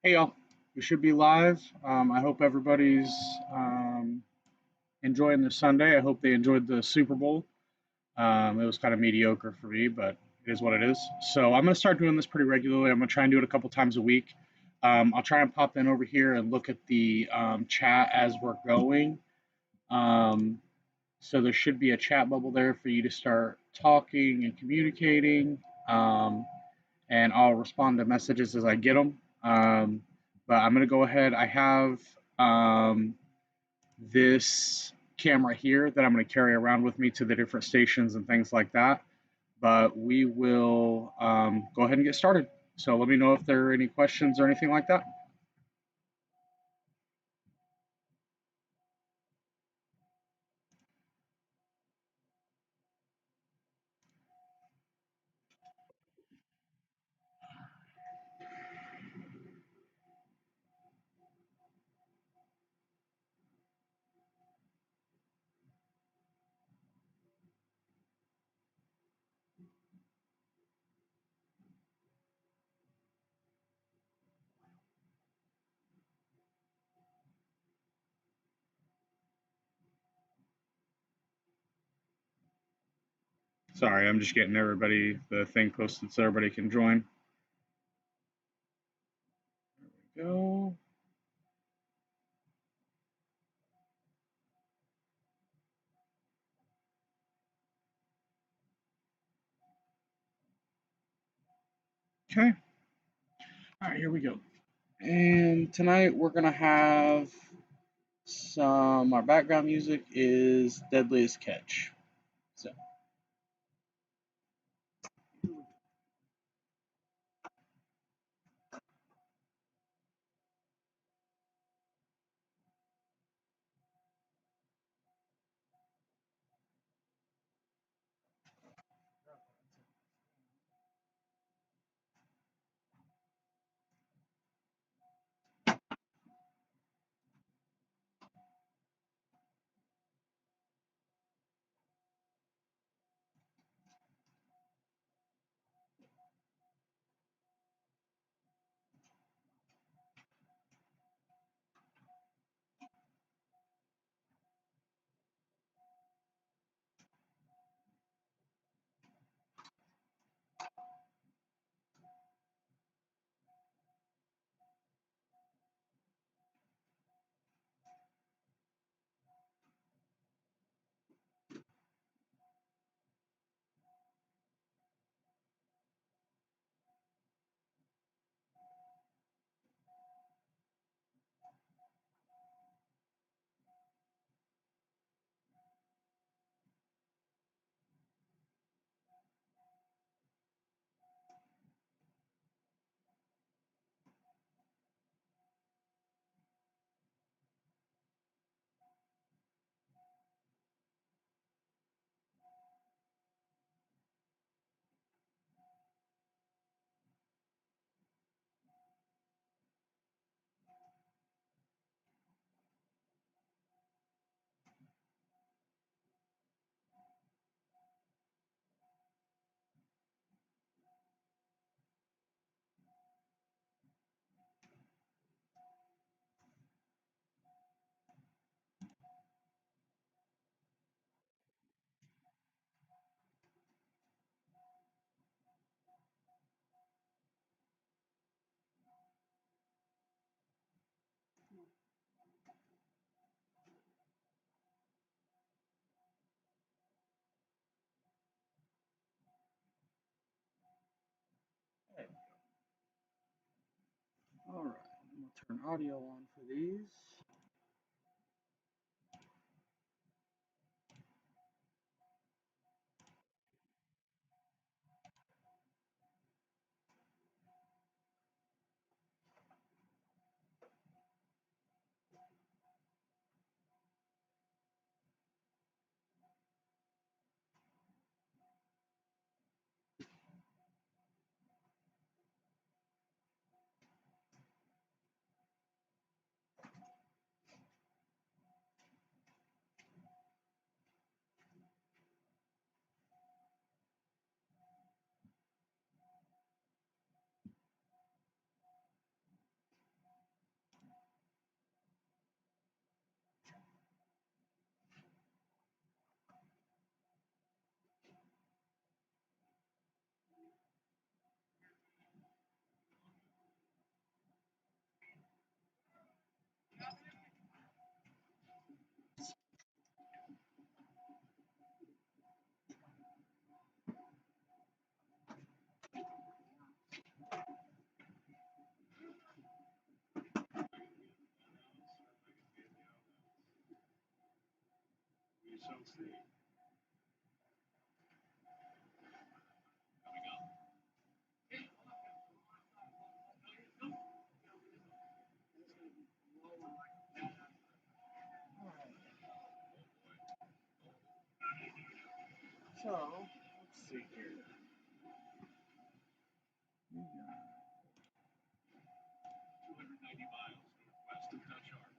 Hey y'all, we should be live. I hope everybody's um, enjoying their Sunday. I hope they enjoyed the Super Bowl. It was kind of mediocre for me, but it is what it is. So I'm going to start doing this pretty regularly. I'm going to try and do it a couple times a week. I'll try and pop in over here and look at the chat as we're going. Um, so there should be a chat bubble there for you to start talking and communicating. Um, and I'll respond to messages as I get them. But I'm going to go ahead. I have this camera here that I'm going to carry around with me to the different stations and things like that. But we will go ahead and get started. So let me know if there are any questions or anything like that. Sorry, I'm just getting everybody the thing posted so everybody can join. There we go. Okay. All right, here we go. And tonight we're gonna have our background music is Deadliest Catch. So all right, I'm gonna turn audio on for these. So, let's see here. We got 290 miles northwest of Dutch Harbor.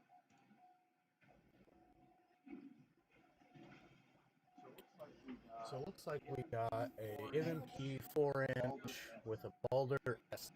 So it looks like we got a M&P 4-inch with a Balder S.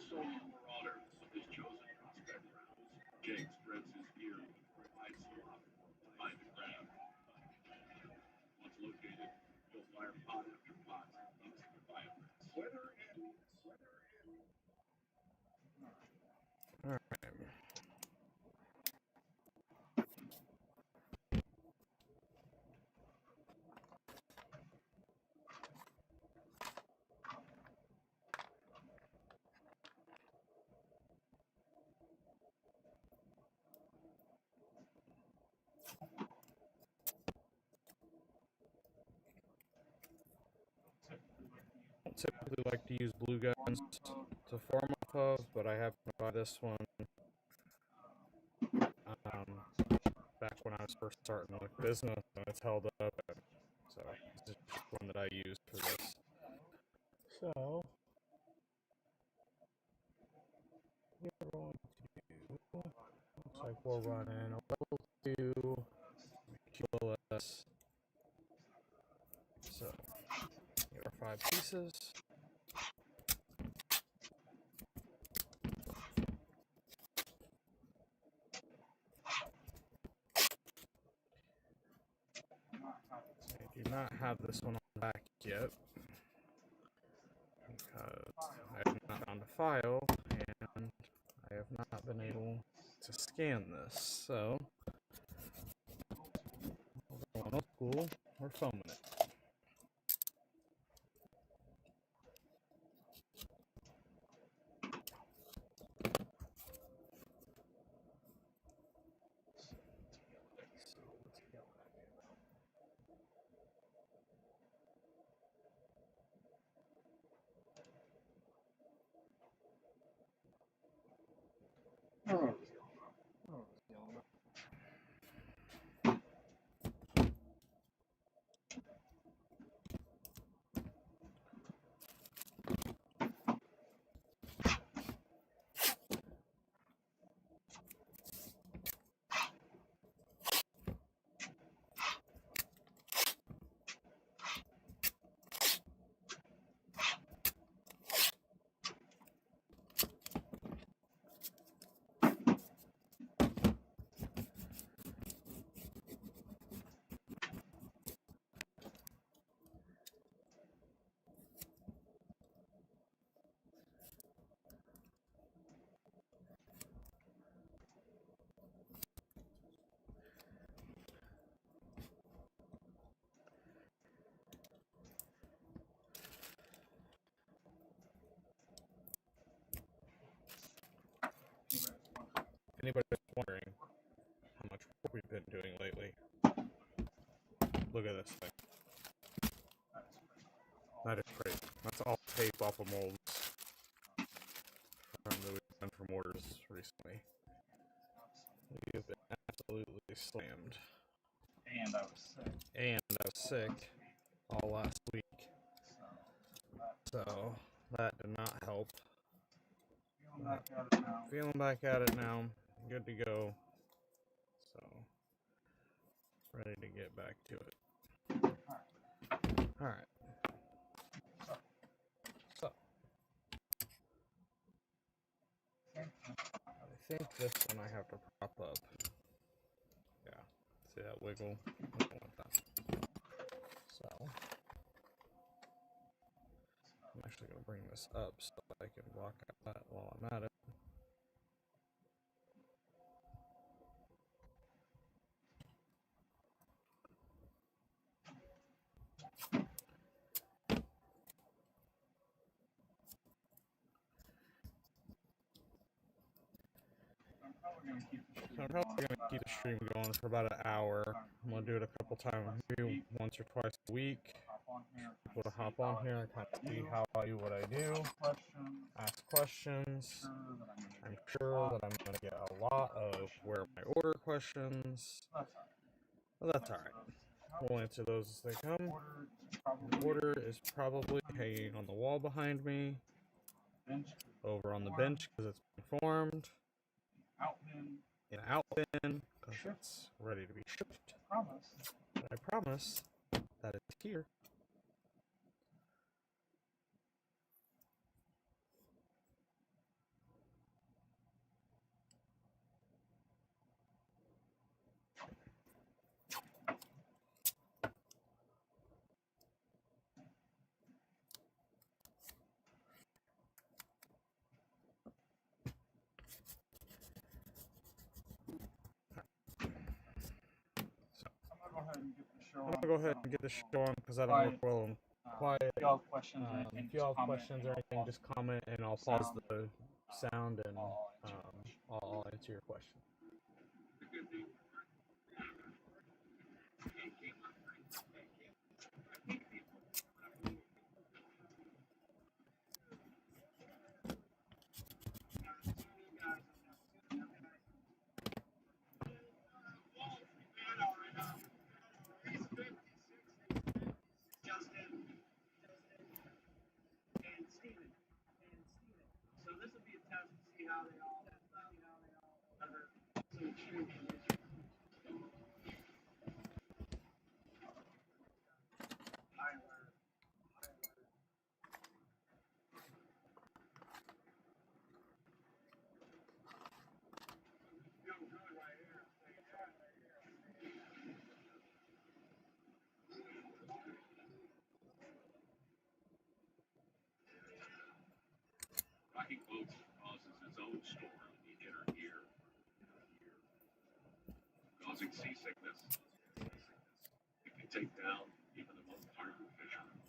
So marauder is chosen prospect rounds. Jake spreads his ear provides slop behind the ground. Once located, he'll fire pot after pot into the violence. Alright. I don't typically like to use blue guns to form off of, but I happened to buy this one back when I was first starting the business, and it's held up. So this is just one that I use for this. So we're going to, looks like we're running a level 2 QLS. So here are 5 pieces. I do not have this one on the back yet because I have not found a file and I have not been able to scan this. So we're going old school, we're filming it. Anybody's wondering how much work we've been doing lately, look at this thing. That is crazy. That's all tape off of molds that we've done from orders recently. We have been absolutely slammed. And I was sick. And I was sick. all last week. So that did not help. Feeling back at it now. Good to go. So ready to get back to it. Alright. So I think this one I have to prop up. Yeah. See that wiggle? I don't want that. So I'm actually going to bring this up so I can block out that while I'm at it. So I'm probably going to keep the stream going for about an hour. I'm going to do it a couple times, maybe once or twice a week. People to hop on here and kind of see how I do what I do. Ask questions. I'm sure that I'm going to get a lot of where my order questions. Well, that's alright. We'll answer those as they come. The order is probably hanging on the wall behind me. Over on the bench because it's been formed. In an out bin because it's ready to be shipped. But I promise that it's here. I'm gonna go ahead and get the show on because I don't work well and quiet. If you have questions or anything, just comment and I'll pause the sound and I'll answer your question. Rocking boats causes its own storm in the inner ear, causing seasickness. It can take down even the most hardened fisherman.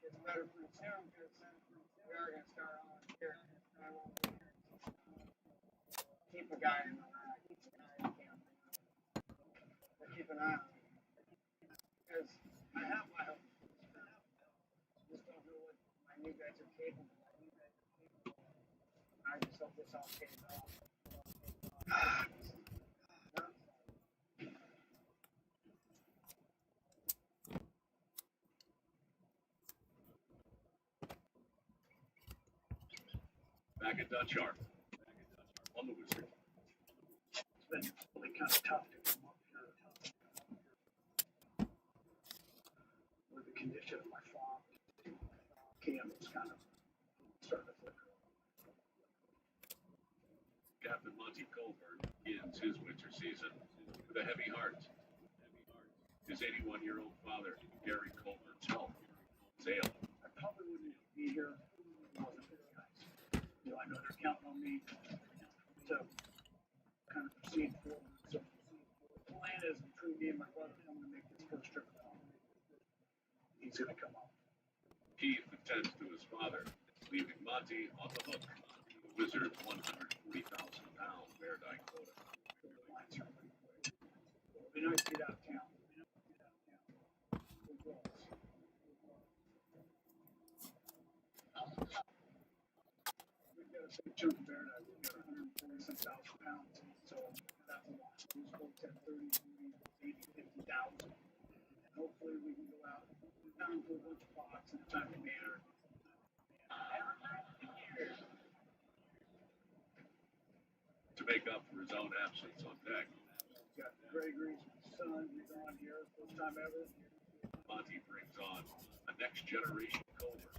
It's better pretty soon because we are going to start on here. And I won't keep a guy in the eye. But keep an eye on him. Because I have my help. Just don't know what my new guys are capable of. I just hope this all pays off. Back at Dutch Yard, on the Wizard. It's been really kind of tough to come up here. With the condition of my farm, cam is kind of starting to flicker. Captain Monty Colburn begins his winter season with a heavy heart. His 81-year-old father, Gary Coleman's health is ailing. I probably wouldn't be here if it wasn't for you guys. You know, I know they're counting on me to kind of proceed forward. So the plan is between me and my brother, I'm going to make this first trip home. He's going to come up. Keith attends to his father, leaving Monty on the hook. The Wizard's 140,000-pound bear die quota. It'll be nice to get out of town. We've got a big chunk of bear die. We've got 146,000 pounds. So that's a lot. We spoke 10, 30, 40, 80, 50,000. And hopefully we can go out down to a bunch of pots in a timely manner. To make up for his own absence on deck, Got Gregory's son, he's on here, first time ever. Monty brings on a next-generation Cobra.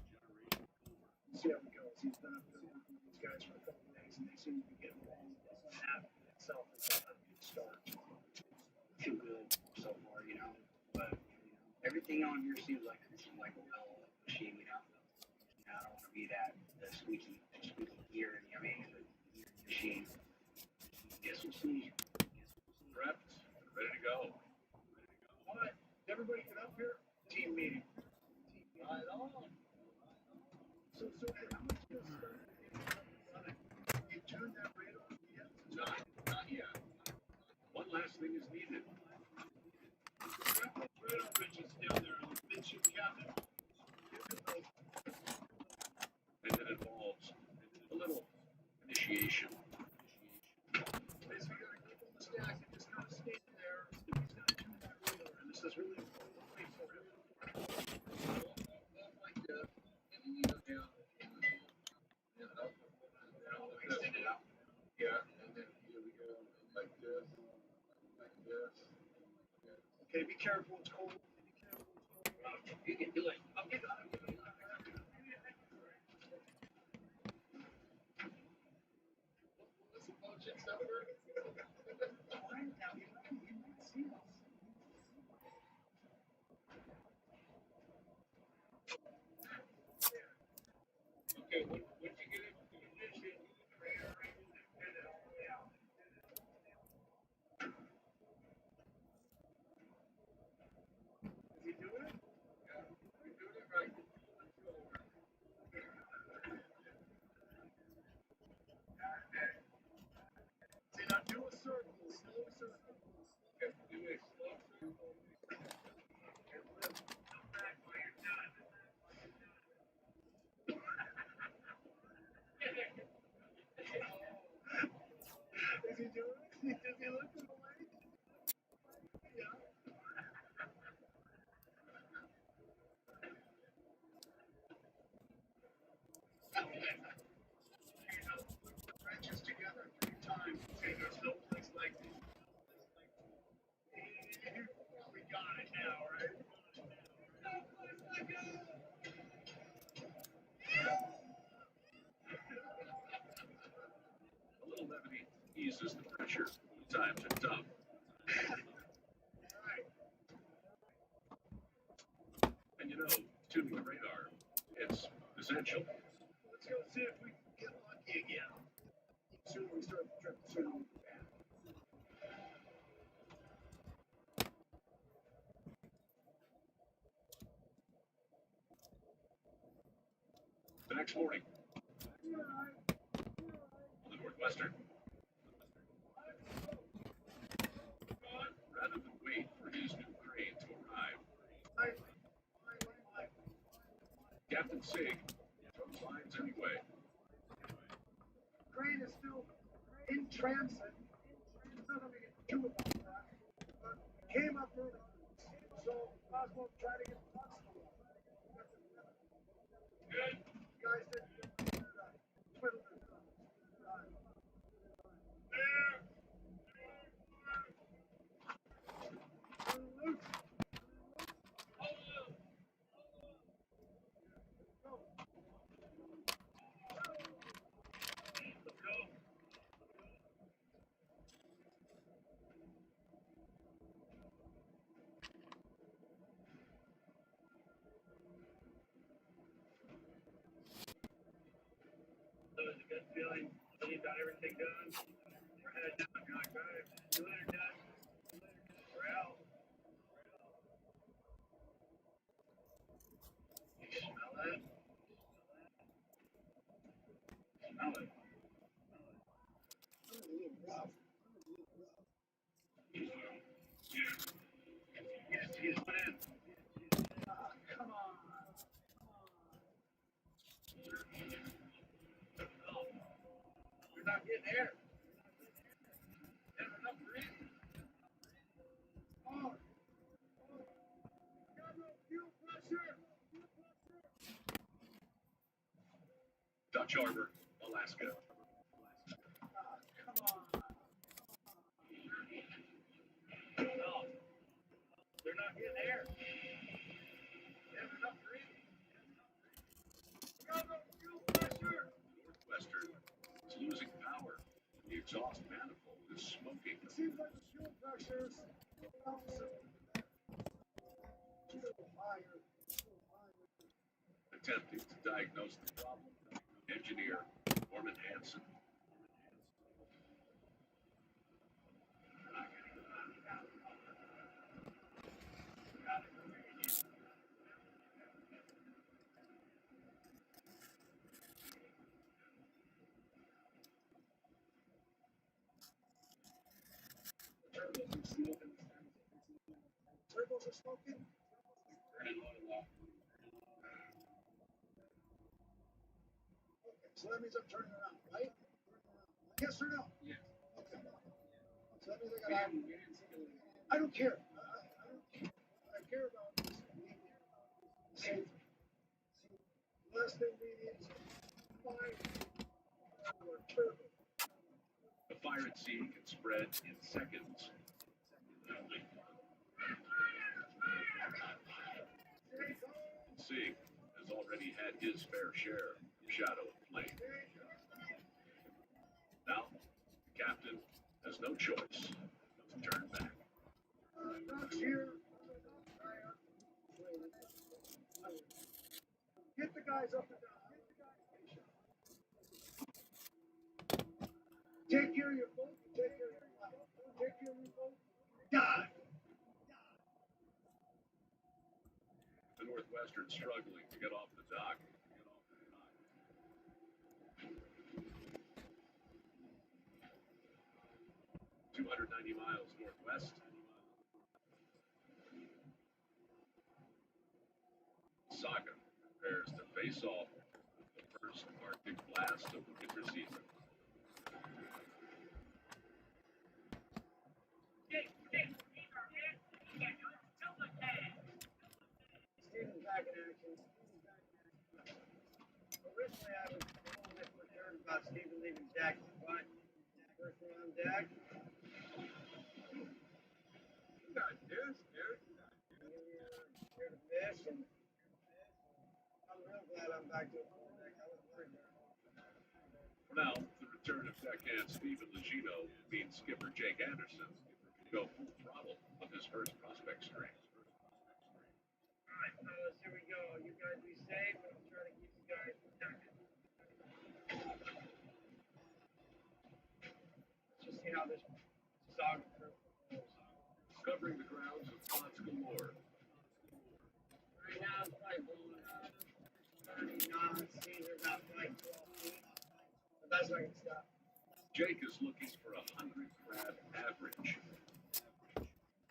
See how it goes. He's been up there working with these guys for a couple of days, and they seem to be getting along. And that in itself is a good start. Feel good so far, you know. But everything on here seems like it's like a well machine, you know. I don't want to be the squeaky gear in the machine. Guess we'll see. Prepped, ready to go. All right, everybody get up here. Team meeting. Right on. So how much does running? You turned that radar on yet? Not yet. One last thing is needed. Radar bridges down there on the midship cabin. And it involves a little initiation. Basically, you gotta click on the stack and just kind of stand there. And he's gonna tune that radar, and this is really important. Wait for him. Like this, and then you go down and up, and extend it out. Yeah, and then here we go, like this, like this. Okay, be careful, it's cold. You can do it. Okay, listen, bullshit stuff. Okay, once you get it in position, is he doing it? Yeah, you're doing it right. See, now do a circle, slow circle. Okay, do a slow circle. And lift. Come back while you're done. Is he doing it? Does he look away? Yeah. Wrenches together 3 times. Okay, there's no place like this. We got it now, right? No place like it. A little levity eases the pressure. Times are tough. And you know, tuning the radar, it's essential. Let's go see if we can get lucky again. The sooner we start the trip, the sooner we can back. The next morning, on the Northwestern, rather than wait for his new crane to arrive, Captain Sig throws lines anyway. Crane is still in transit. There's nothing we can do about that. But came up early, so Oswald tried to get the box. Good. Guys did twiddle their thumbs. everything done. We're headed down. You're like, all right, see you later, Dad. We're out. You smell that? Smell it. Yes, he's put in. Come on. No, you're not getting air. There's enough breathing. Oh, got no fuel pressure. Dutch Harbor, Alaska. Come on. No, they're not getting air. There's enough breathing. Got no fuel pressure. Northwestern is losing power. The exhaust manifold is smoking. It seems like the fuel pressure is higher. Attempting to diagnose the problem. Engineer Norman Hansen. Turbos are smoking. Okay, so that means I'm turning around, right? Yes or no? Yes. Okay. So that means I got. I don't care. I don't care. What I care about is safety. Last thing we need is fire or turbo. The fire at sea can spread in seconds. Sig has already had his fair share of shadow and flame. Now, the captain has no choice but to turn back. Ducks here. Get the guys up and down. Take care of your boat. Take care of your life. Take care of your boat. Die. The Northwestern struggling to get off the dock. 290 miles northwest. Saga prepares to face off the first Arctic blast of the winter season. Steven's back in action. Originally, I was a little bit concerned about Steven leaving deck, but first round deck. You got this, dude. Here to fish, and I'm real glad I'm back to a full deck. I was worried there. For now, the return of deckhand Steven Legino means skipper Jake Anderson can go full throttle with his first prospect string. All right, fellas, here we go. You guys be safe, and I'm trying to keep you guys protected. Let's just see how this saga goes. Covering the grounds of Ponce Galore. Right now, it's probably blowing 30 knots. Seas are about like 12 feet. But that's not going to stop. Jake is looking for a 100 crab average.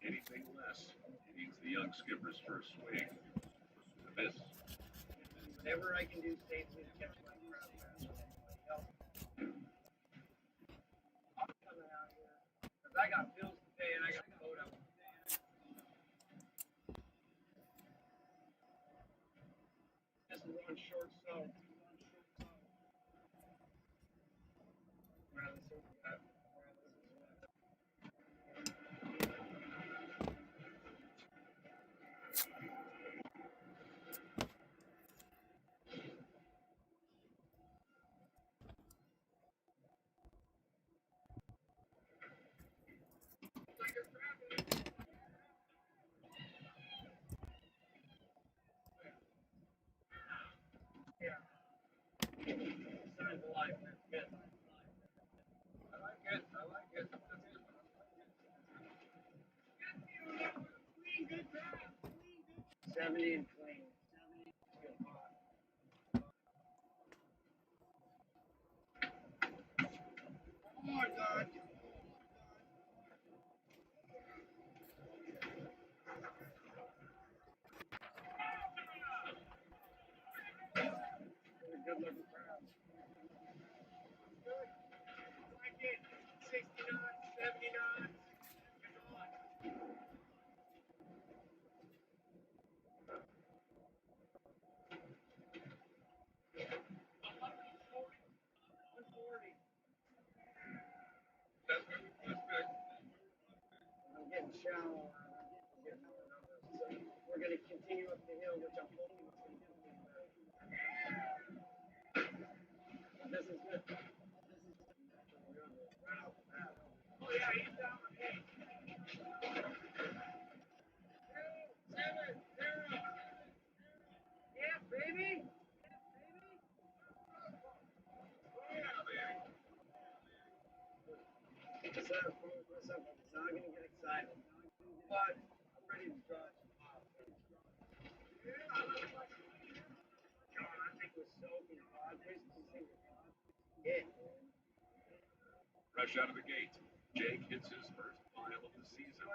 Anything less means the young skipper's first swing. A miss. Whatever I can do safely to catch my crab. I'm coming out here because I got bills to pay and I got a boat out. This is on short so. Yeah. Signs of life, man. Good. 70 and clean. Good pot. Oh my God. Good looking crowd. Good. Like it. 69, 79. Come on. 140. I'm getting shallow. I'm getting lower numbers. So we're going to continue up the hill, which I'm hoping is going to do better. This is good. Right off the bat. Oh, yeah, he's down with me. 7, 0. Yeah, baby. What's up, folks? What's up? I'm not going to get excited, but I'm ready to draw some pop. John, I think we're soaking Padres. Yeah. Fresh out of the gate, Jake hits his first mile of the season.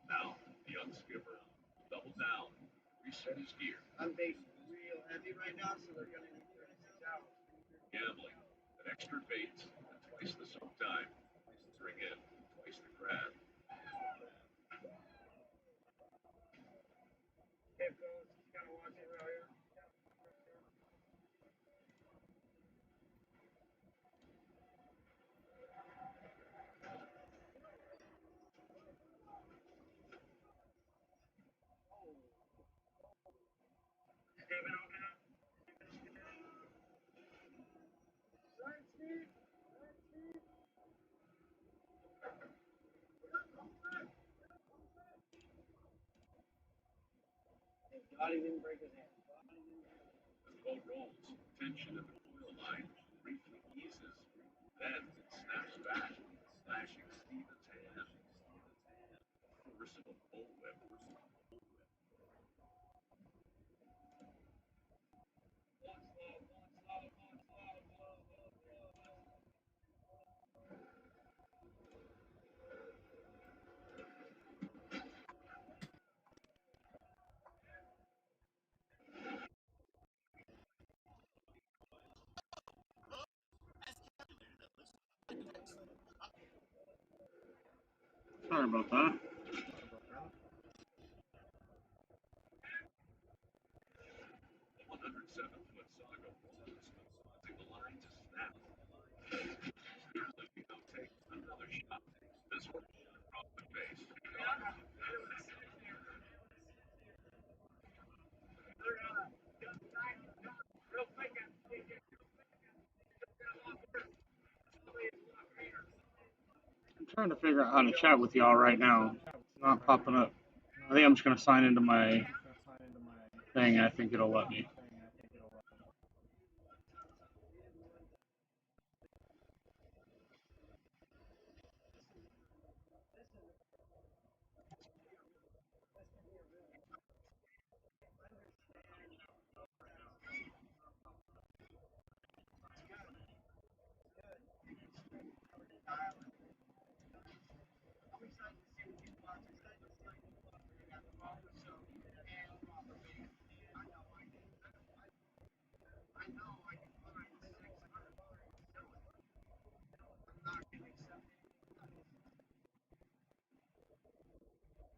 Now, the young skipper doubled down, reset his gear. I'm baiting real heavy right now, so they're going to need 36 hours. Gambling, an extra bait, and twice the soak time. Bring in twice the crab. Hey, fellas, just kind of watching right here. Steven over there. Right, Steve. Thank God he didn't break his hand. As the boat rolls, tension in the coil line briefly eases, then it snaps back, lashing Steven's hand. Force of a bullwhip. Sorry about that. 107-foot saga rolls, causing the line to snap. Steven looking to take another shot. This one across the face. Real quick, I'm trying to figure out how to chat with y'all right now. It's not popping up. I think I'm just going to sign into my thing. I think it'll let me.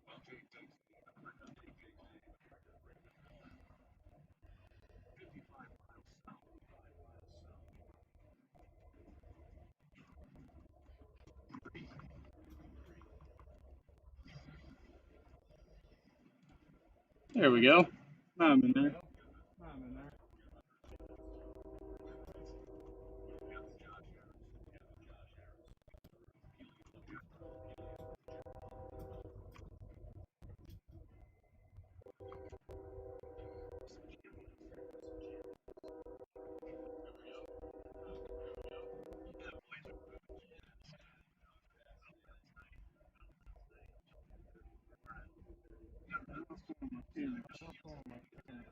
While Jake takes the lead on record, 55 miles south. There we go. I'm in there. Oh my goodness.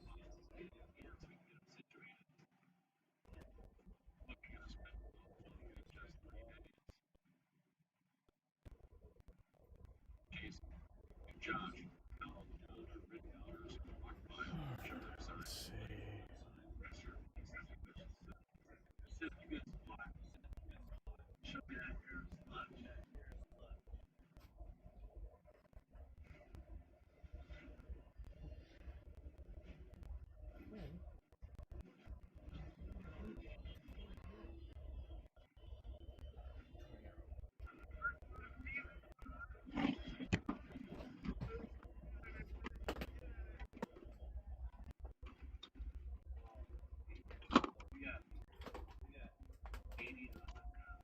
Josh, now older rig owners walk by on the show their Let's signs. see. Pressure, sit you get spot. Show me that here is lunch. We got 80 to 100.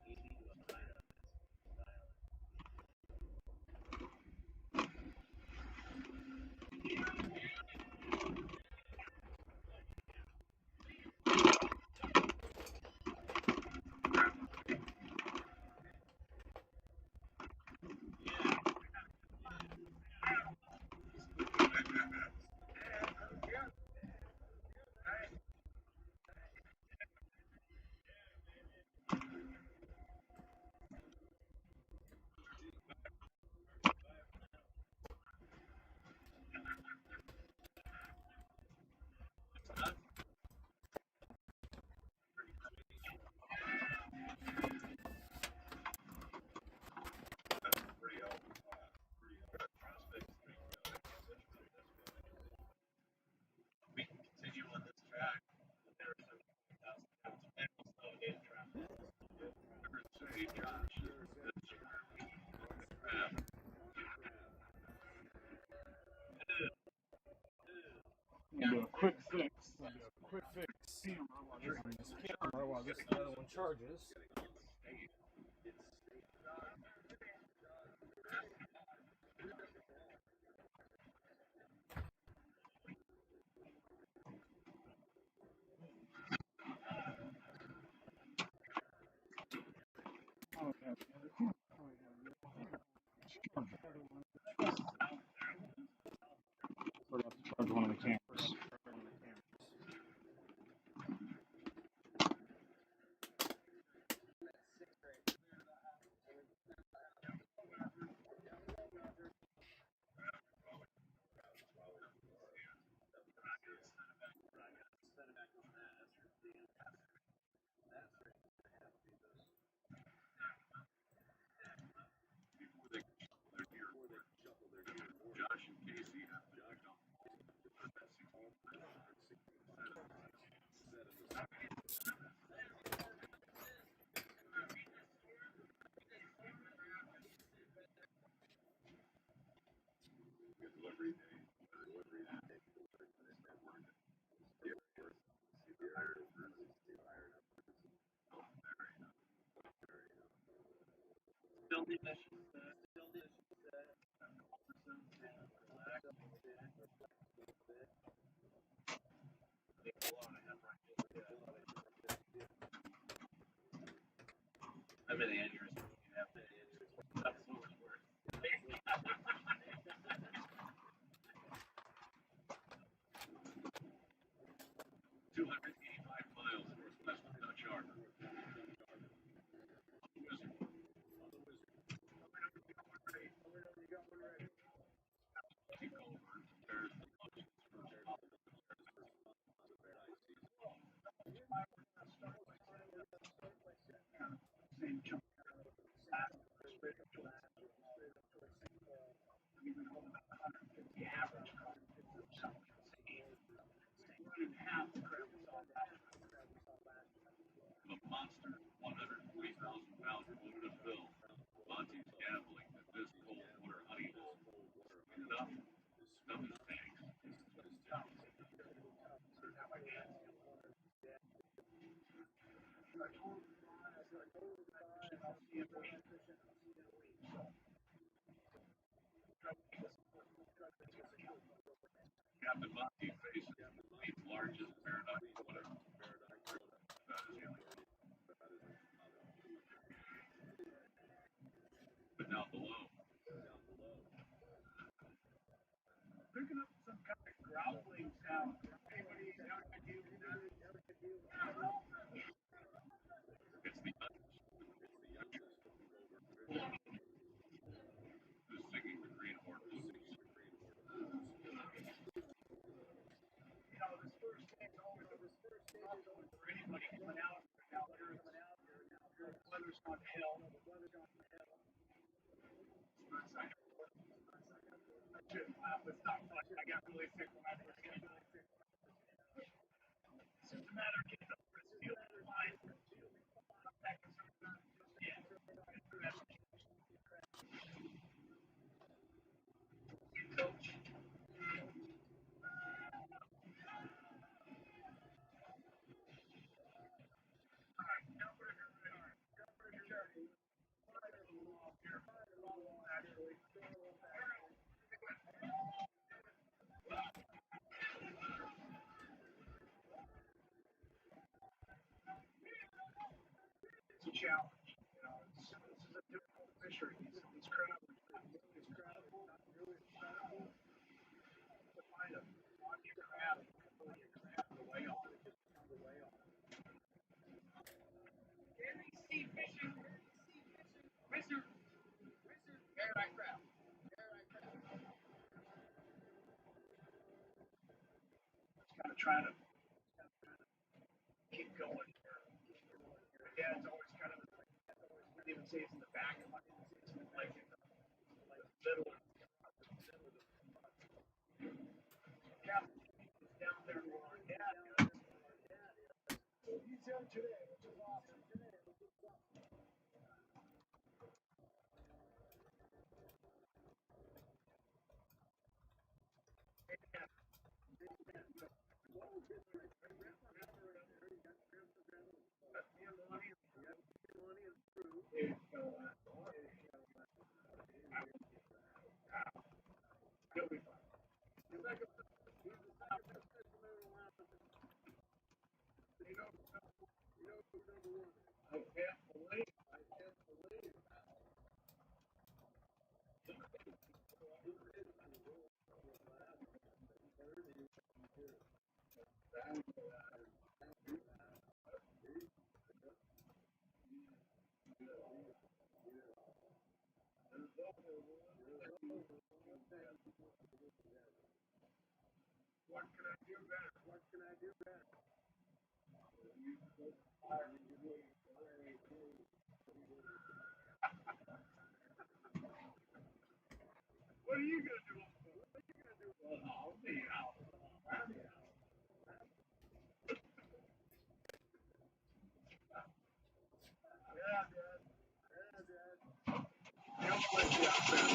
We can continue on this track. There's a say, Josh, this is where we grab. I'm gonna do a quick fix. I'll do a quick fix Camera while this on this camera while this other one charges. oh, yeah, the other camera. Oh, yeah, the other one. Forgot to charge one of the cameras. Josh and Casey have to pick up. Delivery day. Still need that. I'm an aneurysm. That's so much worse. 285 miles northwest of Dutch Harbor. The monster 140,000-pound load of film. Monty's gambling that this cold water honey hole is enough to stuff his tanks. Captain Monty faces the fleet's largest paradox water. But down below, picking up some kind of grout Who's singing the Green Horse? For anybody coming out, the weather's gone to hell. It's not fun. I got really sick when I first came out. It's just a matter of getting over it. Feeling fine. Coach. It's a challenge. You know, this is a difficult fishery. These crowds to find a body crab the way on. Kind of trying to keep going here. My dad's always kind of, I even say it's in the back of my mind. It's like in the middle. Captain is down there where our dad is. He's in today, which is awesome. He'll be fine. I can't believe what can I do better? What can I do better? What are you gonna do? Well, I'll be out. Yeah, Dad. He'll let you out there.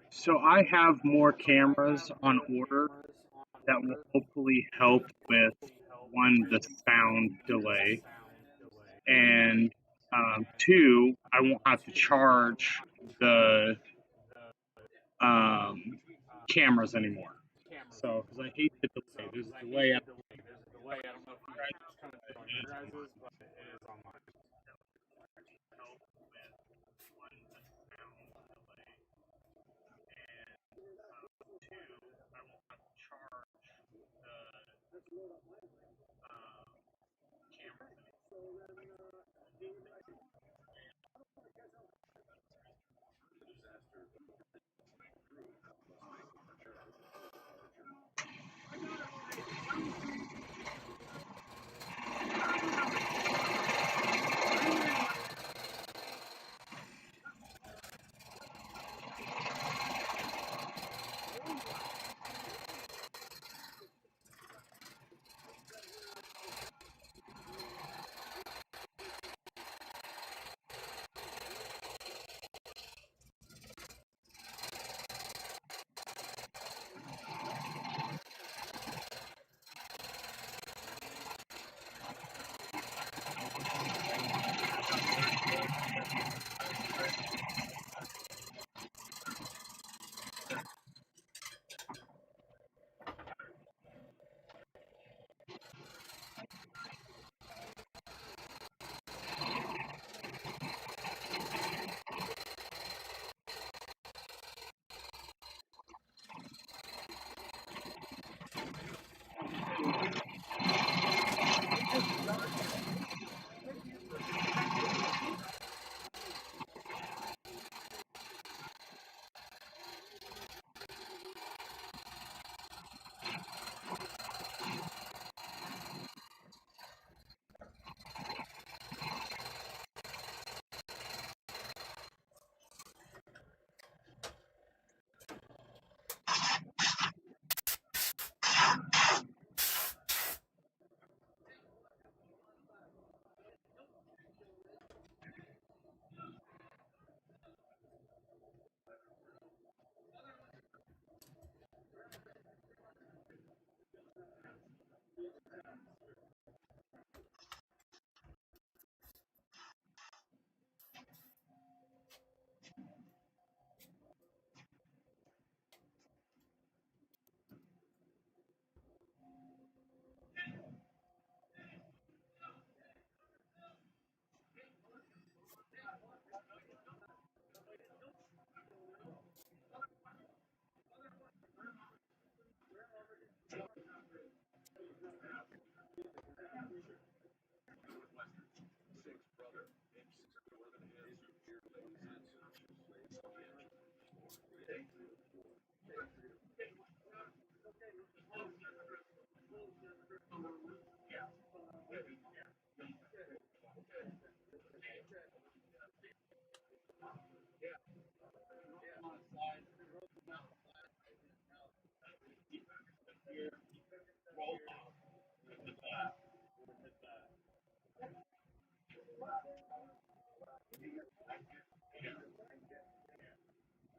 So I have more cameras on order that will hopefully help with one, the sound delay, and two, I won't have to charge the cameras anymore. So, because I hate the delay. There's a delay. I don't know if it's kind of on your guys's, but it is on mine.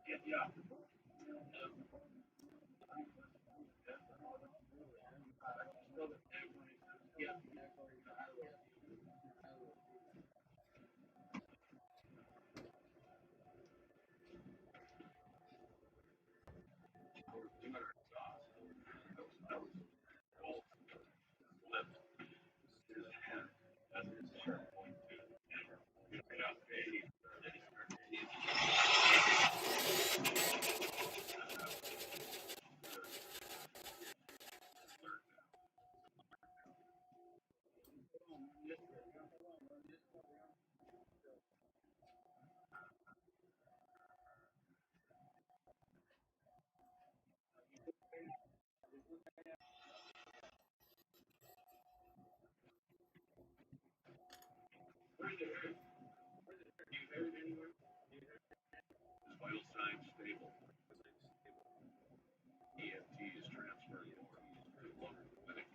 Yeah. Vital signs stable. EMT is transferred to local clinic.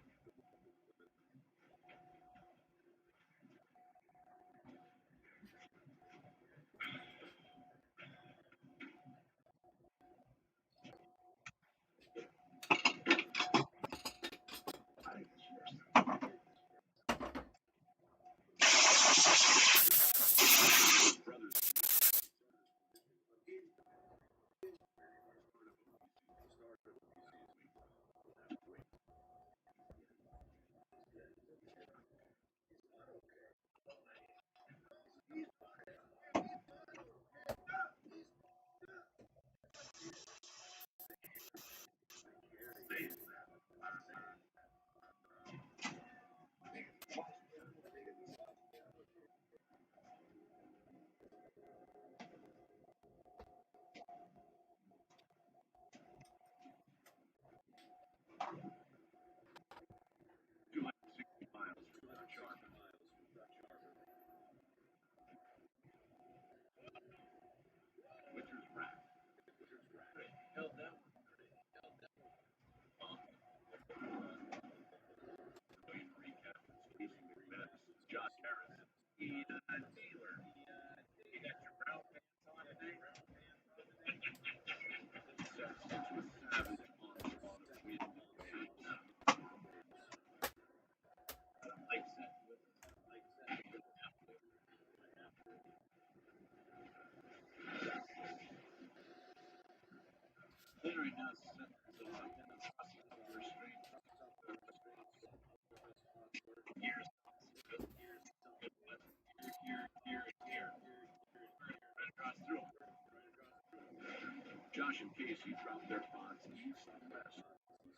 Josh and Casey dropped their pods east and west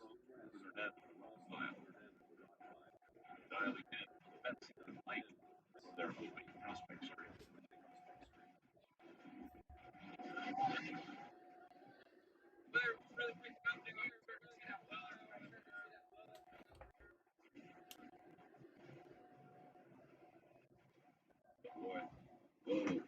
over their net for about 5. Dialing in Betsy and Mike for their opening prospect screen. Boy. Whoa.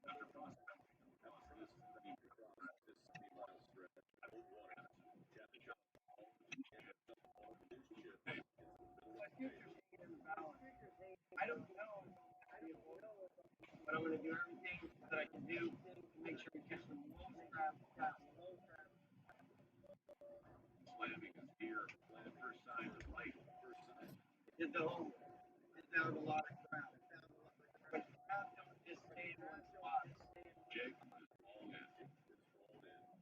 After prospecting and practice, deep practice, 70-mile stretch, I wanted championship home produce chip into the middle of the table. I don't know but I'm going to do everything that I can do to make sure we catch the most crab possible. Slamming his gear, land first side to right, first side. Did the whole, did that with a lot of crab. But crab don't just stay in one spot. Jake is all in.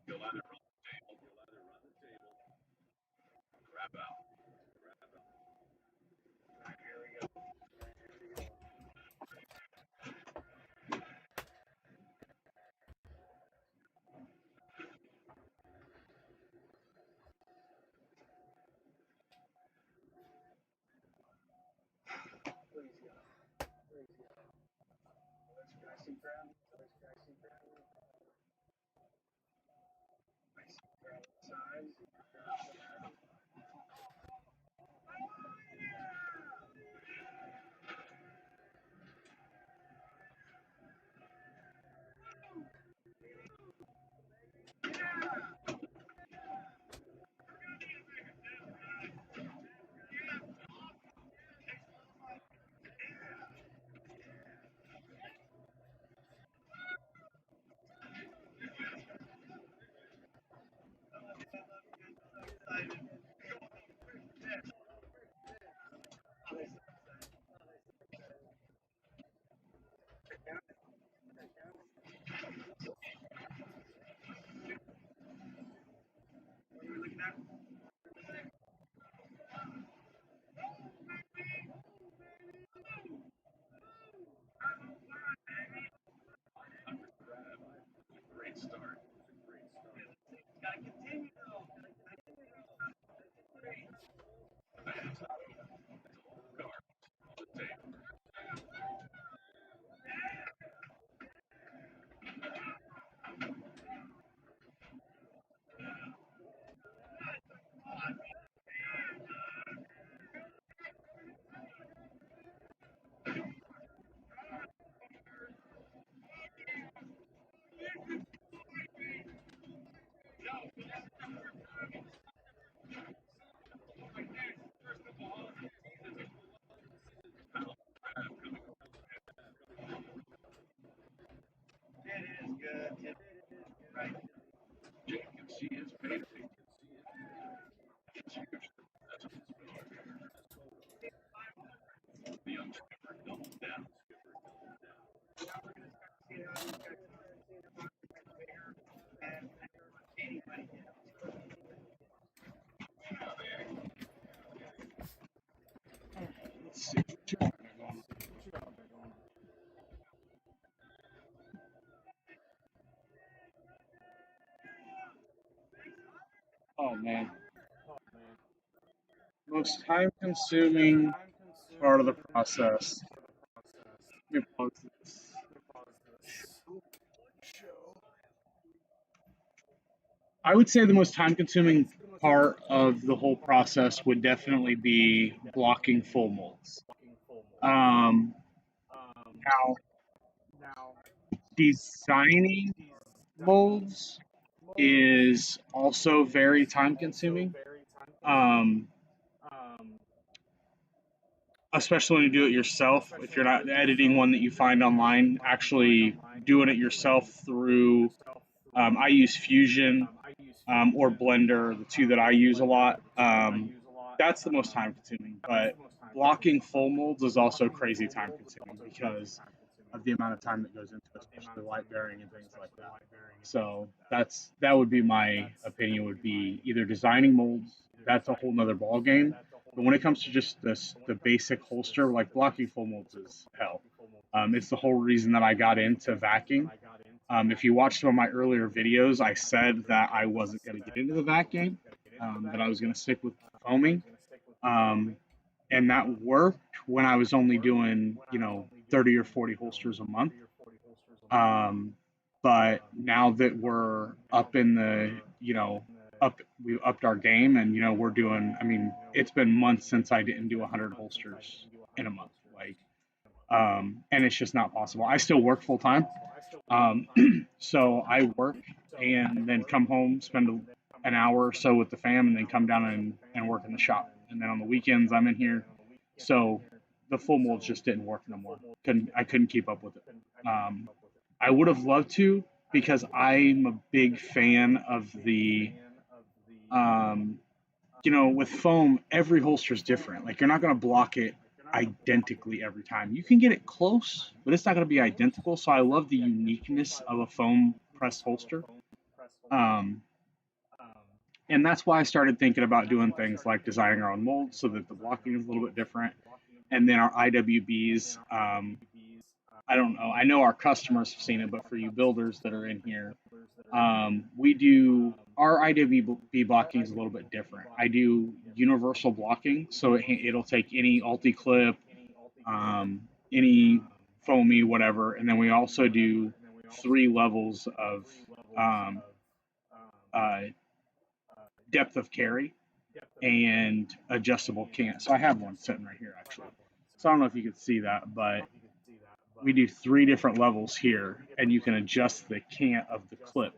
You'll either run the table, grab out. Here we go. Please God. Please God. Let's try some crab. Let's try some crab. Nice crab size. What are we looking at? Great start. Gotta continue though. The man's not open. Guard on the table. It is good. Right. Jake can see his payday. It's huge. That's a the young skipper doubled down. Now we're gonna start seeing how these guys are bigger and anybody can. Let's see what you got there going. Oh man, most time-consuming part of the process. Let me pause this. I would say the most time-consuming part of the whole process would definitely be blocking full molds. Um, Now, designing molds is also very time-consuming. Um, Especially when you do it yourself. If you're not editing one that you find online, actually doing it yourself through, I use Fusion or Blender, the two that I use a lot. That's the most time consuming, but blocking full molds is also crazy time consuming because of the amount of time that goes into it, especially light bearing and things like that. So that would be my opinion. Would be either designing molds. That's a whole nother ball game. But when it comes to just the basic holster, like blocking full molds is hell. It's the whole reason that I got into vacuum. If you watched some of my earlier videos, I said that I wasn't going to get into the vac game, that I was going to stick with foaming. Um, and that worked when I was only doing, 30 or 40 holsters a month. But now that we're up in the, we upped our game and, we're doing, I mean, it's been months since I didn't do 100 holsters in a month. And it's just not possible. I still work full time. So I work and then come home, spend an hour or so with the fam, and then come down and work in the shop. And then on the weekends, I'm in here. So the full molds just didn't work no more. I couldn't keep up with it. I would have loved to because I'm a big fan of the um, with foam, every holster is different. Like you're not going to block it identically every time. You can get it close, but it's not going to be identical. So I love the uniqueness of a foam pressed holster. Um, and that's why I started thinking about doing things like designing our own molds so that the blocking is a little bit different. And then our IWBs, I don't know. I know our customers have seen it, but for you builders that are in here, we do our IWB blocking is a little bit different. I do universal blocking, so it'll take any ulti clip, any foamy, whatever, and then we also do 3 levels of um, uh, depth of carry and adjustable cant. So I have one sitting right here actually. So I don't know if you could see that, but we do 3 different levels here, and you can adjust the cant of the clip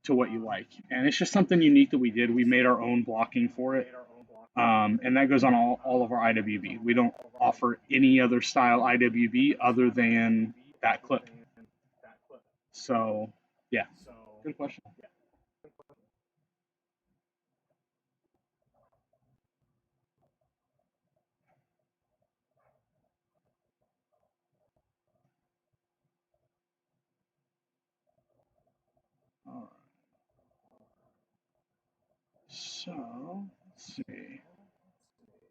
to what you like. And it's just something unique that we did. We made our own blocking for it. And that goes on all of our IWB. We don't offer any other style IWB other than that clip. So, yeah, good question. All right. So, let's see.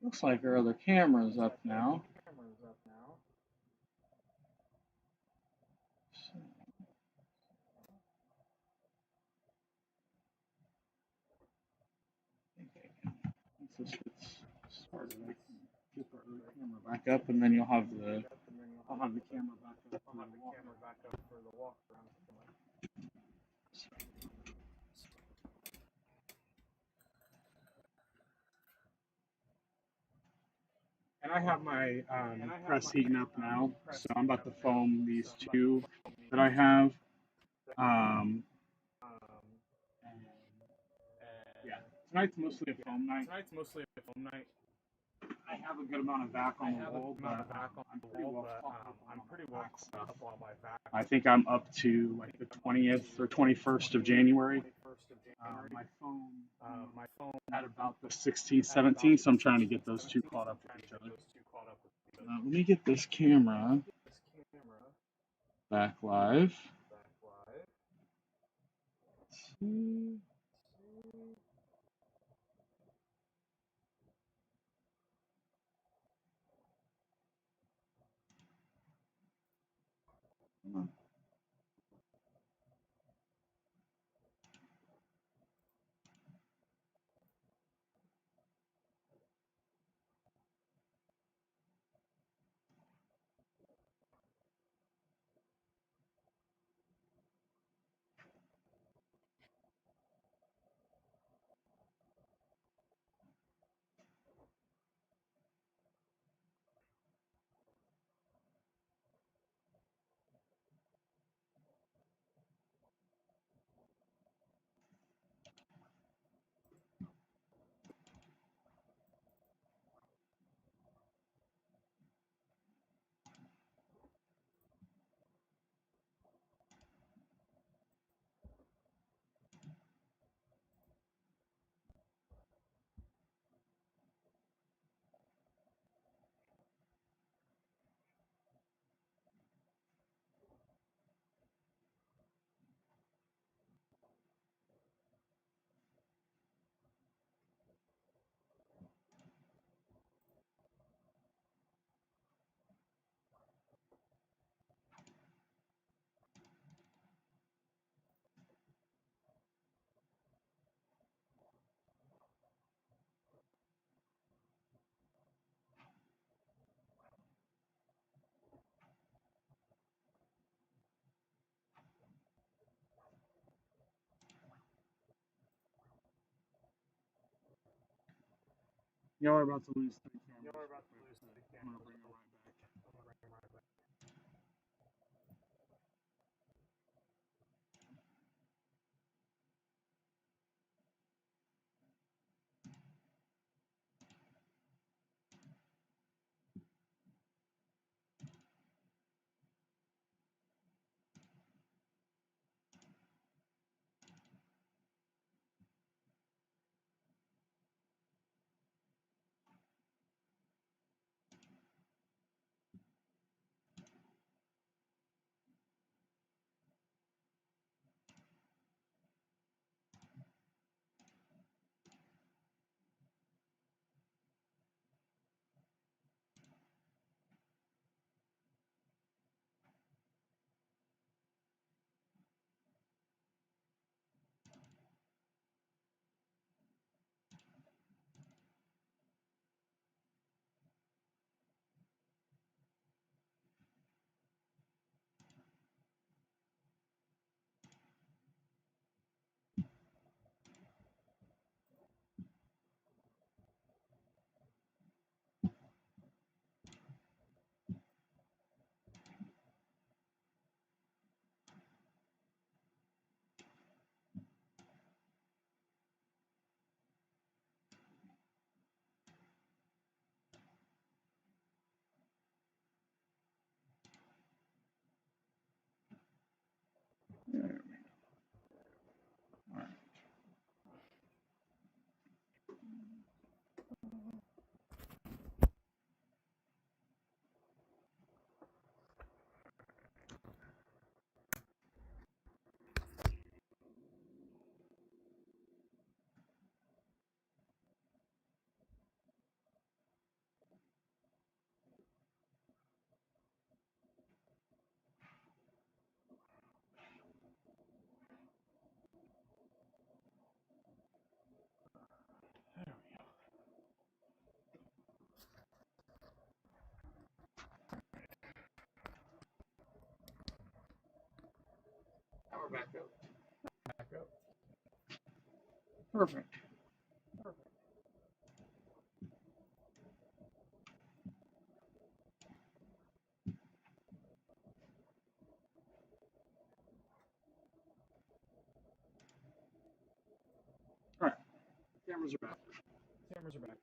Looks like our other camera's up now. So, once this gets started, I can get the other camera back up, and then I'll have the camera back up for the walk. And I have my press heating up now, so I'm about to foam these 2 that I have. Um, and yeah, tonight's mostly a foam night. I have a good amount of back on the wall, but I'm pretty well up on my back. I think I'm up to like the 20th or 21st of January. My phone at about the 16th, 17th, so I'm trying to get those 2 caught up with each other. Let me get this camera back live. Let's see. Come on. Y'all are about to lose 3 cameras. I'm gonna bring it right back. back up? Back up. Perfect. All right. Cameras are back. Cameras are back up.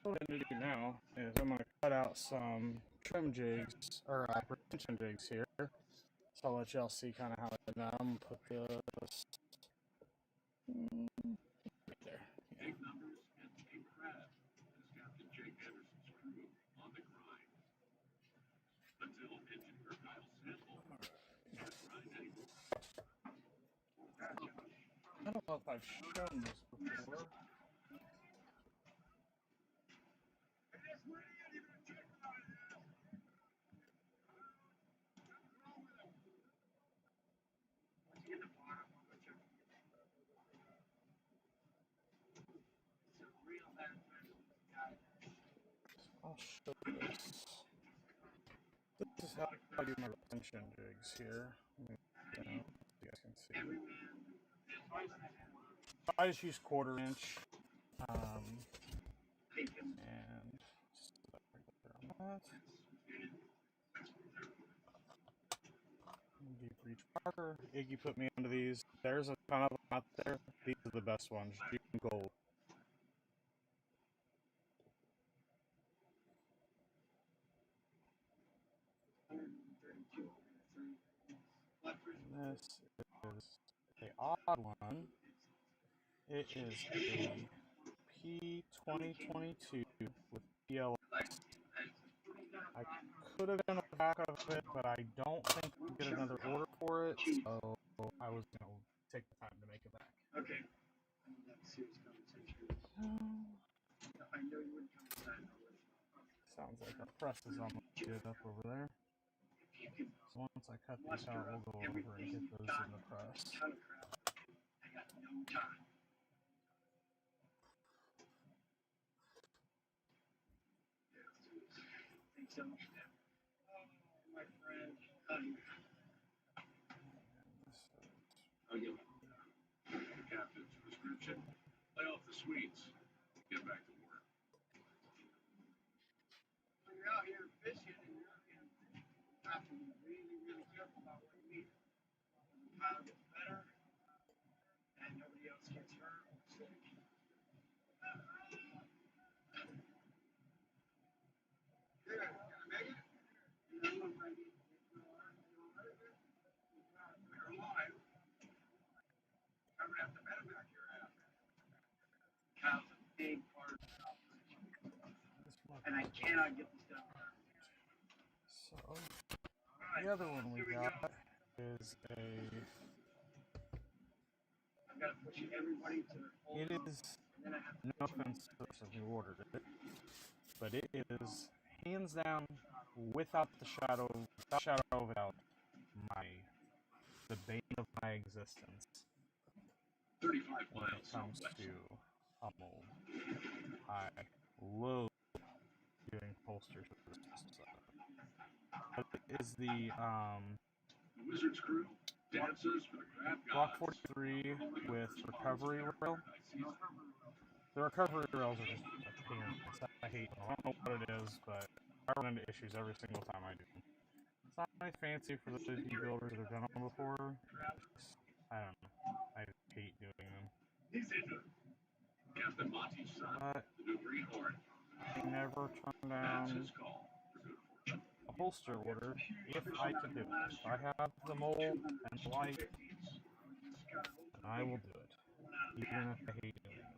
What I'm going to do now is I'm going to cut out some trim jigs, or retention jigs here. So I'll let y'all see kind of how it is now. I'm going to put this right there. Yeah. Big numbers and big crab, as Captain Jake Anderson's crew on the grind. Until engineer Kyle Sample can't grind anymore. I don't know if I've shown this before. I'll show this. This is how I do my retention jigs here. Let me put it down so you guys can see. I just use 1/4 inch. And just right there on that. Deep reach marker. Iggy put me onto these. There's a ton of them out there. These are the best ones. June gold. And this is a odd one. It is a P2022 with PLS. I could have done a back of it, but I don't think we get another order for it, so I was going to take the time to make it back. Okay. I know you wouldn't come inside. Sounds like our press is almost good up over there. So once I cut these out, we'll go over and get those in the press. I got no time. Think so? Oh, my friend. I'll give the captain's prescription. Lay off the sweets. Get back to work. When you're out here fishing and you have to be really, really careful about what you eat. The pile gets better and nobody else gets hurt or sick. Here, can I make it? You know, if I get you're alive. I'm gonna have to medevac your ass. Kyle's a big part of it. And I cannot get this done. So the other one we got is a. I've got to push everybody to their full It is, no offense to the person who ordered it, but it is hands down, without the shadow of a doubt, the bane of my existence 35 when it miles comes southwest. to mold. I love doing holsters for this stuff. But it is the The Wizard's crew dances for the crab Block gods. 43 with recovery rail. The recovery rails are just a pain in the ass. I hate them. I don't know what it is, but I run into issues every single time I do them. It's not really fancy for those of you builders that have done them before. I don't know. I just hate doing them. He's in Captain Monty's son, But the new greenhorn. they never turn down a holster order if I can do it. If I have the mold and the light, then I will do it, even if I hate doing them.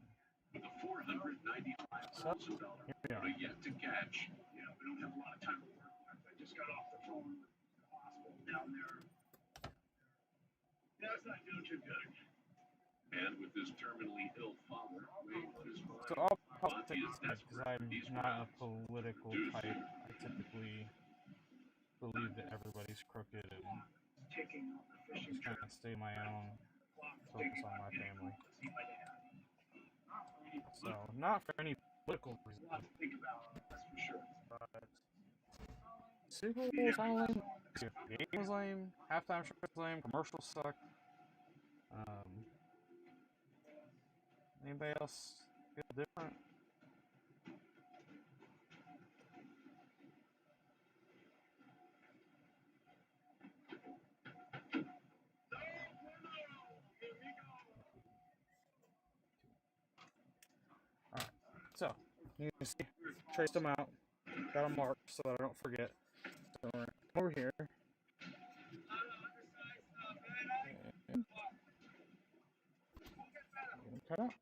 With a $495,000 yet to catch. Yeah, we don't have a lot of time to work with. I just got off the phone with the hospital down there. Yeah, it's not doing too good. And with his terminally ill father, so I'll probably take this side because I'm not a political type. I typically believe that everybody's crooked and just kind of stay my own, focus on my family. So, not for any political reason, but Super Bowl was kind of lame. The game was lame, halftime show was lame, commercials sucked. Anybody else feel different? Alright, so you can see, traced them out, got them marked so that I don't forget. So we're over here. And cut out.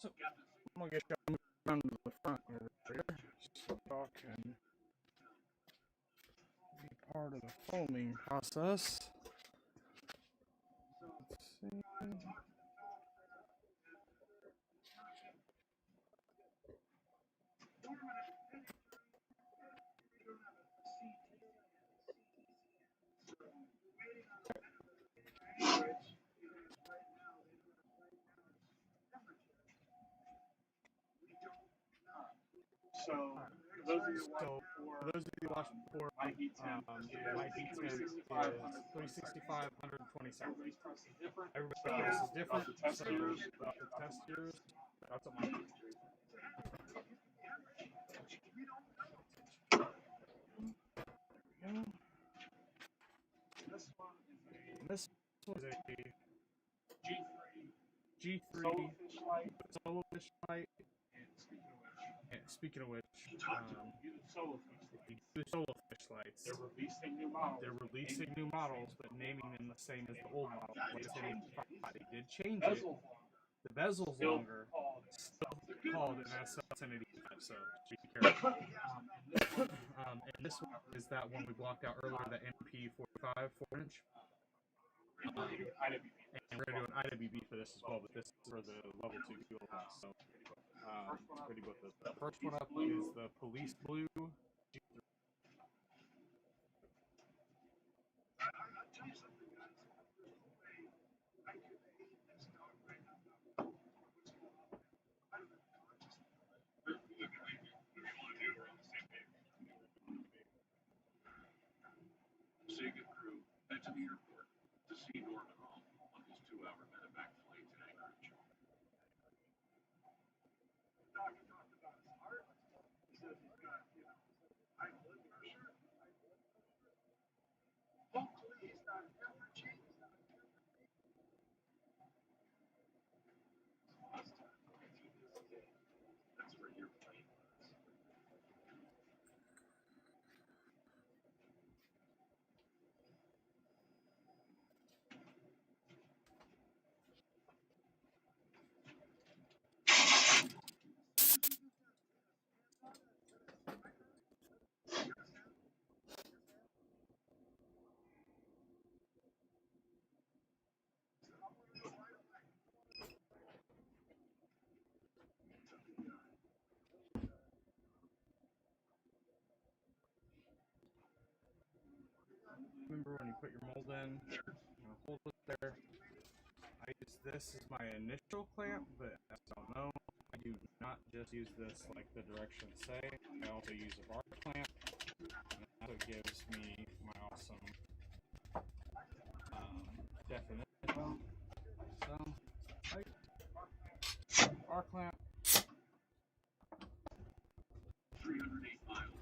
So, I'm gonna get you around to the front over here so y'all can be part of the foaming process. Let's see. So, for those of you watching before, my D10 is 365, 127. Everybody else is different. The test years, that's what mine is. This was a G3 solo fish light and speaking of which, You do solo fish. they do solo fish lights. They're releasing new models. They're releasing new models, but naming them the same as the old model. Like I said, they did change it. The bezel's longer, still called an SL1085, so be careful. And this one is that one we blocked out earlier, the MP45 4-inch. And we're going to do an IWB for this as well, but this is for the level 2 fuel class. So, ready with the first one up is the Police Blue. Sagan crew head to the airport to see Norman home on his 2-hour medevac flight to Anchorage. Doctor talked about his heart. He says he's got, high blood pressure. Hopefully he's not ever changed. That's where your plane was. Remember when you put your mold in, hold it there. I use this as my initial clamp, but as you all know, I do not just use this like the directions say. I also use a bar clamp, and that's what gives me my awesome definition. So, bar clamp. 308 miles.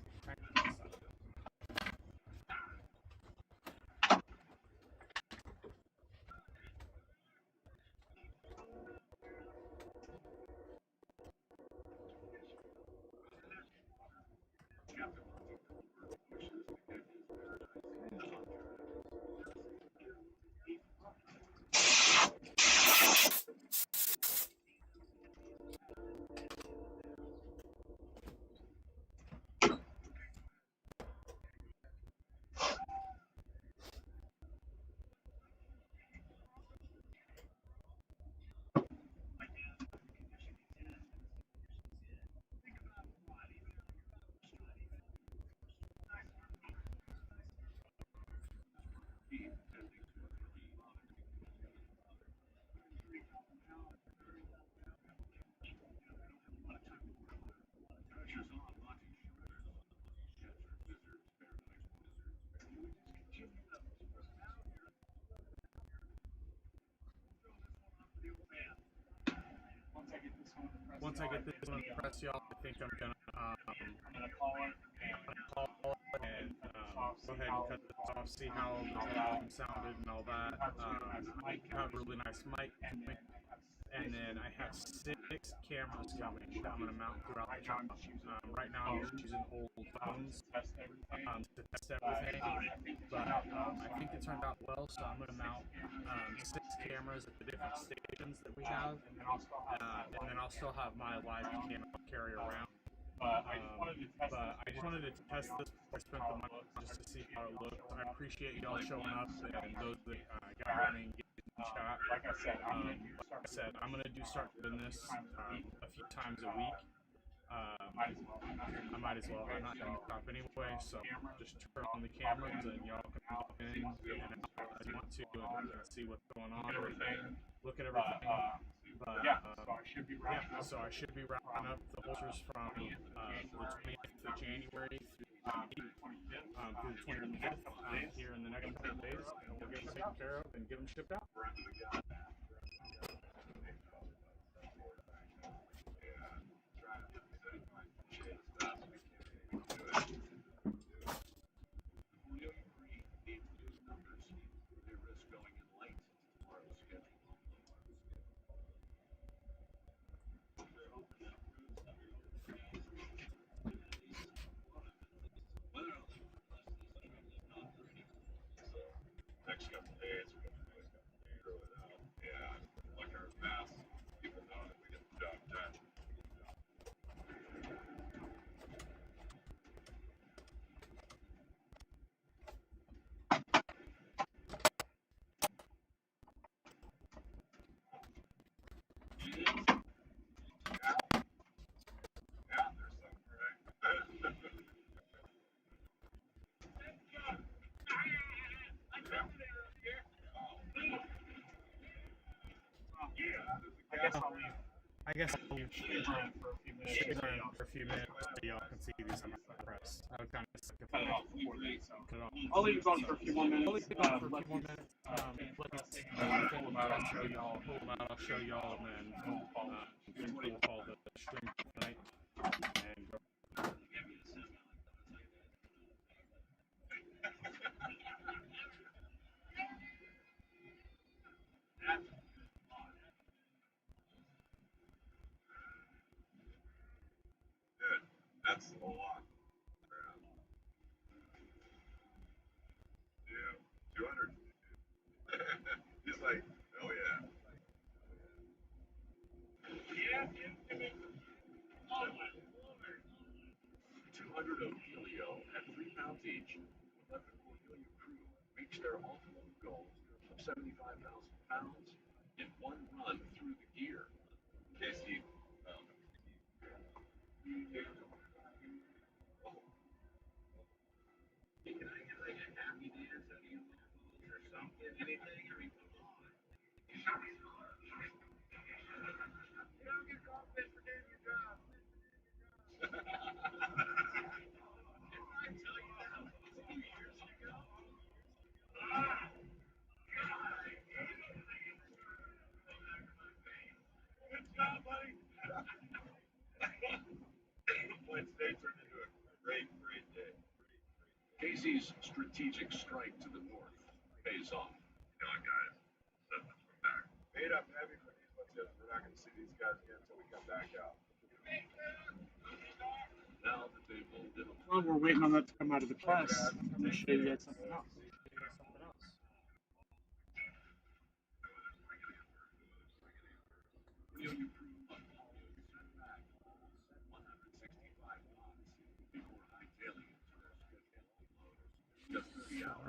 Once I get this one pressed, y'all, I think I'm gonna Call it and go ahead and cut this off, see how the volume sounded and all that. I have a really nice mic coming, and then I have 6 cameras coming that I'm gonna mount throughout the shop. Right now I'm just using old phones to test everything, but I think it turned out well, so I'm gonna mount 6 cameras at the different stations that we have, and then I'll still have my live camera carry around. But I just wanted to test this before I spent the money just to see how it looked. I appreciate y'all showing up and those that got running, engaged in the chat. Like I said, I'm gonna start doing this a few times a week. I might as well. I'm not gonna stop anyway, so just turn on the cameras and y'all can pop in and out as you want to and see what's going on. Look at everything. But so I should be wrapping up the holsters from the 20th of January through the 25th here in the next couple of days, and we'll get them taken care of and get them shipped out. I guess I'll leave Shade room for a few minutes. shade room for a few minutes so y'all can see these on my press. I would kind of suck if Cut I it off before that. So cut it off. I'll leave it going for a few more I'll minutes. leave it going for a Let few more these minutes. pull them out. I'll show y'all. Pull them out. I'll show y'all, and then we'll call the stream tonight. And go. Good. That's a lot. Yeah. 200. He's like, oh yeah. 200 of helio at 3 pounds each, 11 helio crew reached their ultimate goal of 75,000 pounds in one run through the gear. Casey, can I get like a happy dance out of you or something? Anything? I mean, come on. You don't get confidence for doing your job. Didn't I tell you that 2 years ago? Good job, buddy. Wednesday turned into a great, great day. Casey's strategic strike to the north pays off. You know what, guys? Let's come back. Made up heavy for these ones. We're not going to see these guys again until we come back out. Now that they've moved in. While we're waiting on that to come out of the press, I'm going to show you guys something else.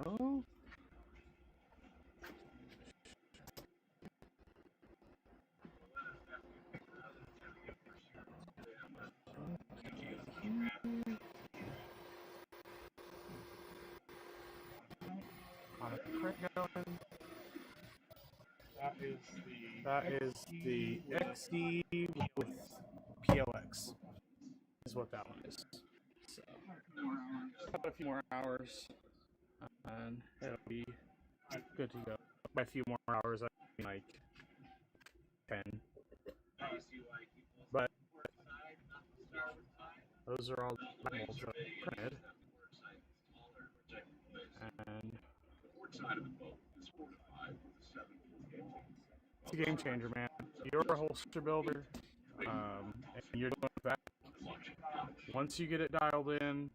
Oh. On a print going. That is the XD with PLX. Is what that one is. So, got a few more hours, and it'll be good to go. By a few more hours, I mean like 10. But those are all the molds that I printed. And it's a game changer, man. You're a holster builder, and you're doing it back. Once you get it dialed in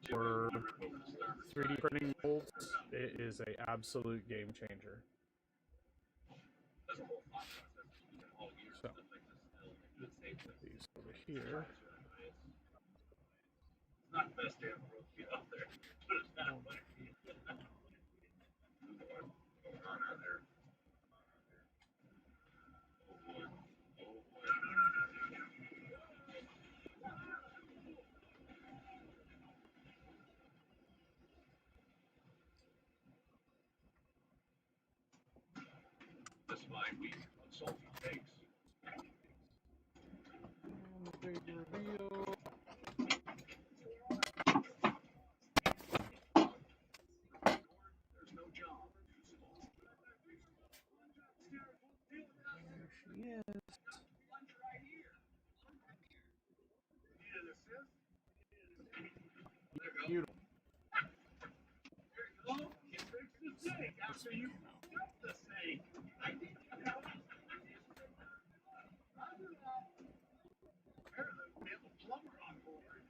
for 3D printing molds, it is an absolute game changer. So, put these over here. Not the best damn road to get out there. Put it that way. Going on out there. Oh boy. Oh boy. This fine week on salty takes. Big reveal. There's no job. There she is. Beautiful. After you flipped the snake, I think you have apparently we have a plumber on board.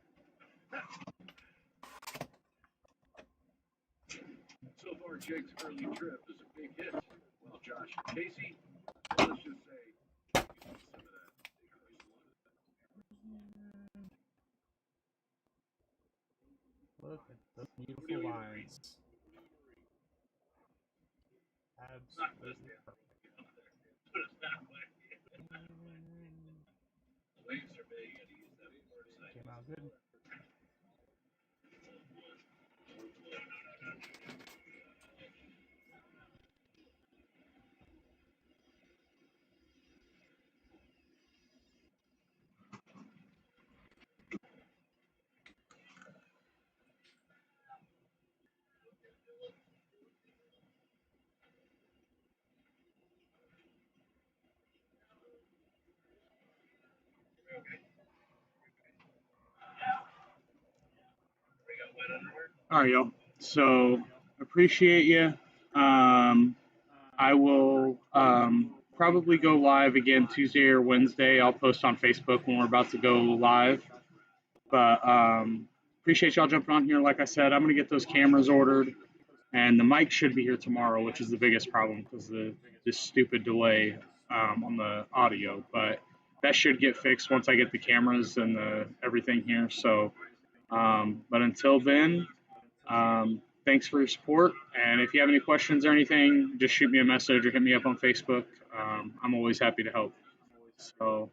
So far, Jake's early trip is a big hit. Well, Josh and Casey, let's just say, some of that. Look at the beautiful lines. Absolutely perfect. Put it that way. The waves are big, and he used that before tonight. Came out good. All right, y'all. So appreciate you. I will probably go live again Tuesday or Wednesday. I'll post on Facebook when we're about to go live. But appreciate y'all jumping on here. Like I said, I'm gonna get those cameras ordered, and the mic should be here tomorrow, which is the biggest problem because this stupid delay on the audio. But that should get fixed once I get the cameras and everything here. So, but until then, thanks for your support. And if you have any questions or anything, just shoot me a message or hit me up on Facebook. I'm always happy to help. So,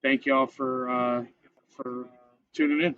thank y'all for tuning in.